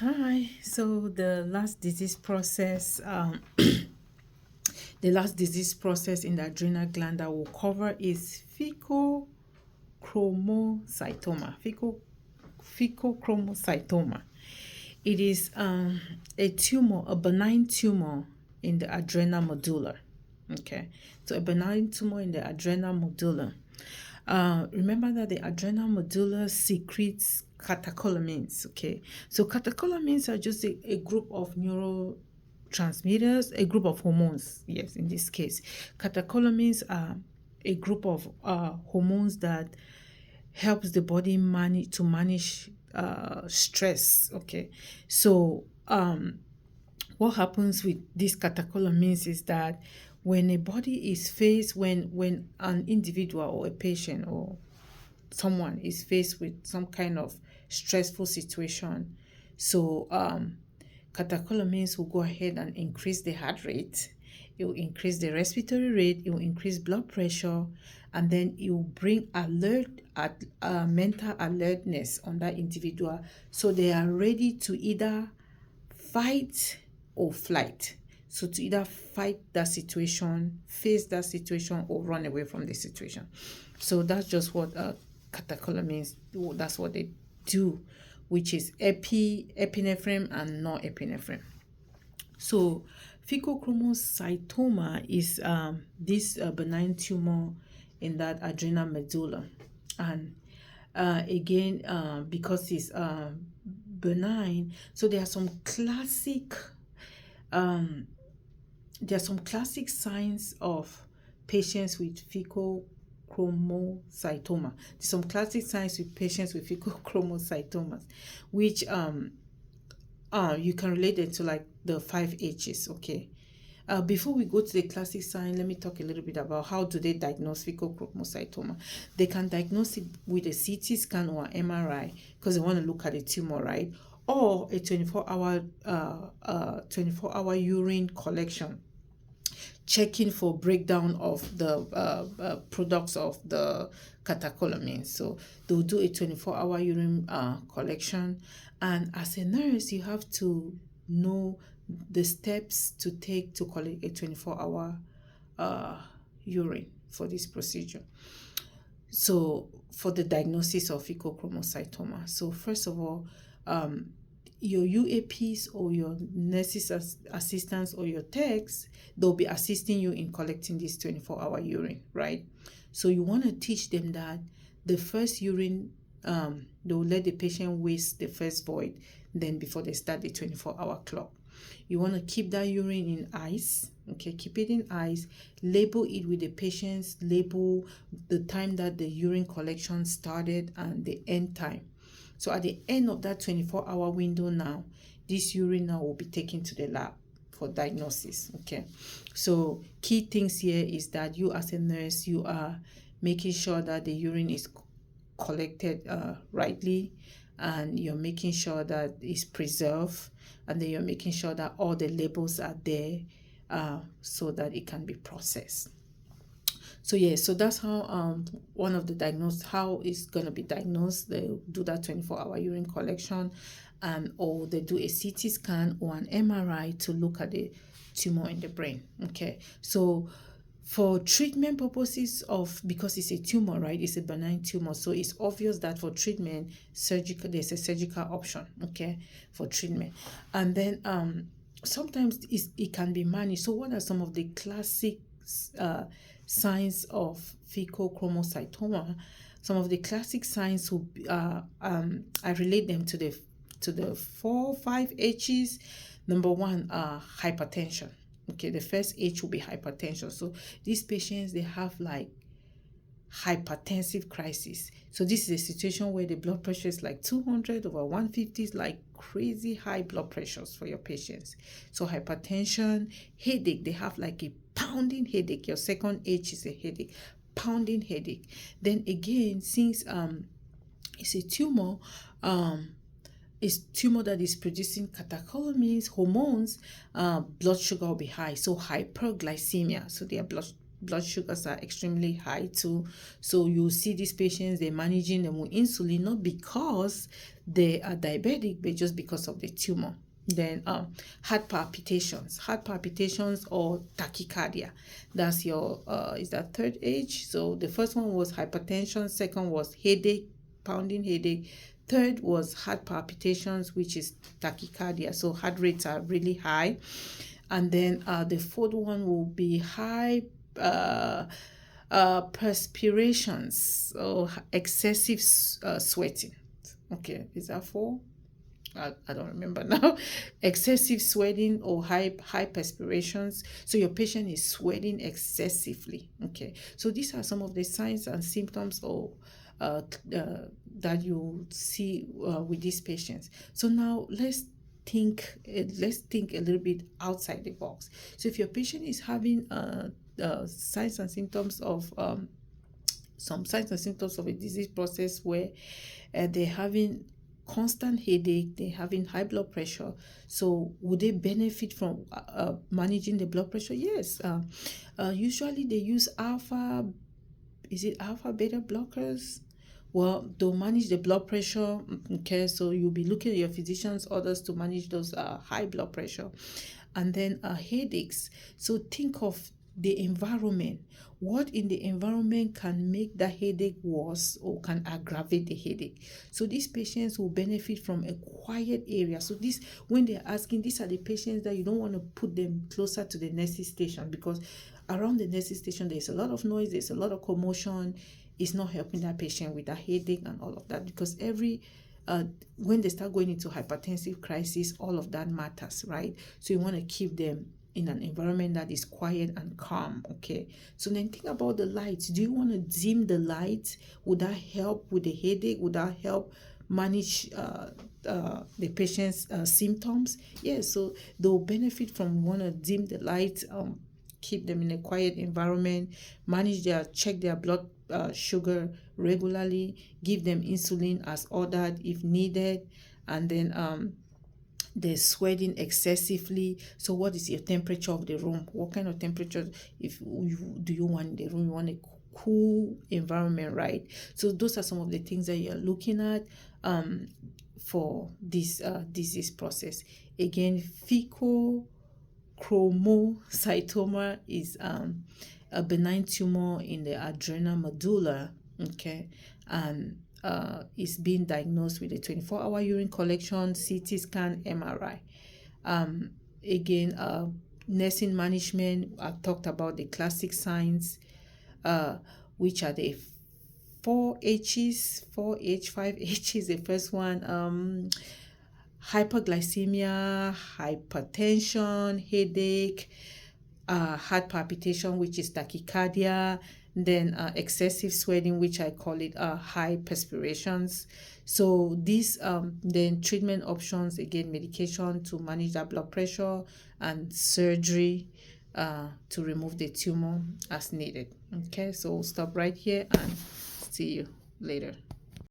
Hi. So the last disease process, the last disease process in the adrenal gland that we'll cover is pheochromocytoma. Pheochromocytoma. It is a tumor, a benign tumor in the adrenal medulla. Okay, so a benign tumor in the adrenal medulla. Remember that the adrenal medulla secretes catecholamines. Okay, so catecholamines are just a group of neurotransmitters, a group of hormones. Yes, in this case, catecholamines are a group of hormones that helps the body manage stress. Okay, so what happens with these catecholamines is that when a body is faced, when an individual or a patient or someone is faced with some kind of stressful situation, so catecholamines will go ahead and increase the heart rate. It will increase the respiratory rate. It will increase blood pressure, and then it will bring mental alertness on that individual, so they are ready to either fight or flight. So to either fight that situation, face that situation, or run away from the situation. So that's just what catecholamines do. That's what they do, which is epinephrine and norepinephrine. So pheochromocytoma is this benign tumor in that adrenal medulla, and again, because it's benign, so um, there are some classic signs of patients with pheochromocytoma. Some classic signs with patients with pheochromocytomas, which you can relate it to like the 5 H's. Okay. Before we go to the classic sign, let me talk a little bit about how do they diagnose pheochromocytoma. They can diagnose it with a CT scan or MRI because they want to look at the tumor, right? Or a 24-hour urine collection, checking for breakdown of the products of the catecholamines. So they'll do a 24-hour urine collection, and as a nurse, you have to know the steps to take to collect a 24-hour urine for this procedure. So for the diagnosis of pheochromocytoma, so first of all, your UAPs or your nurses assistants or your techs, they'll be assisting you in collecting this 24-hour urine, right? So you want to teach them that the first urine, they'll let the patient waste the first void, then before they start the 24-hour clock. You want to keep that urine in ice. Okay, keep it in ice. Label it with the patient's label, the time that the urine collection started and the end time. So at the end of that 24-hour window now, this urine now will be taken to the lab for diagnosis. Okay, so key things here is that you as a nurse, you are making sure that the urine is collected rightly, and you're making sure that it's preserved, and then you're making sure that all the labels are there so that it can be processed. So yeah, so that's how one of the diagnosed, how it's gonna be diagnosed. They do that 24-hour urine collection, and or they do a CT scan or an MRI to look at the tumor in the brain. Okay, so for treatment purposes of, because it's a tumor, right? It's a benign tumor, so it's obvious that for treatment, there's a surgical option, okay, for treatment. And then sometimes it can be managed. So what are some of the classic signs of pheochromocytoma? Some of the classic signs will be, I relate them to the 5 H's. Number one, hypertension. Okay, the first H will be hypertension. So these patients, they have like hypertensive crisis. So this is a situation where the blood pressure is like 200 over 150, is like crazy high blood pressures for your patients. So hypertension, headache, they have like a pounding headache. Your second H is a headache, pounding headache. Then again, since it's a tumor, is tumor that is producing catecholamines, hormones, blood sugar will be high. So hyperglycemia, so their blood blood sugars are extremely high too. So you see these patients, they're managing them with insulin, not because they are diabetic, but just because of the tumor. Then heart palpitations or tachycardia. That's your is that third age. So the first one was hypertension, second was headache, pounding headache, third was heart palpitations, which is tachycardia. So heart rates are really high. And then the fourth one will be high perspirations or excessive sweating. Okay, is that four? I don't remember now. Excessive sweating or high perspirations. So your patient is sweating excessively. Okay, so these are some of the signs and symptoms or that you see with these patients. So now let's think a little bit outside the box. So if your patient is having signs and symptoms of some signs and symptoms of a disease process where they're having constant headache, they're having high blood pressure, so would they benefit from managing the blood pressure? Yes. Usually they use alpha beta blockers. Well, they'll manage the blood pressure. Okay, so you'll be looking at your physician's orders to manage those high blood pressure. And then headaches. So think of the environment. What in the environment can make the headache worse or can aggravate the headache? So these patients will benefit from a quiet area. So this, when they're asking, these are the patients that you don't want to put them closer to the nursing station, because around the nursing station there's a lot of noise, there's a lot of commotion. It's not helping that patient with a headache and all of that, because when they start going into hypertensive crisis, all of that matters, right? So you want to keep them in an environment that is quiet and calm. Okay, so then think about the lights. Do you want to dim the lights? Would that help with the headache? Would that help manage the patient's symptoms? Yes, so they'll benefit from want to dim the lights, keep them in a quiet environment, check their blood sugar regularly, give them insulin as ordered if needed, and then they're sweating excessively. So what is your temperature of the room? What kind of temperature do you want in the room? You want a cool environment, right? So those are some of the things that you're looking at for this disease process. Again, Pheochromocytoma is a benign tumor in the adrenal medulla. Okay, and is being diagnosed with a 24-hour urine collection, CT scan, MRI. Again, nursing management, I've talked about the classic signs, which are the 4H's, 5H's. The first one, hyperglycemia, hypertension, headache, heart palpitation, which is tachycardia, then excessive sweating, which I call it high perspirations. So these then treatment options, again, medication to manage that blood pressure and surgery to remove the tumor as needed. Okay, so we'll stop right here and see you later.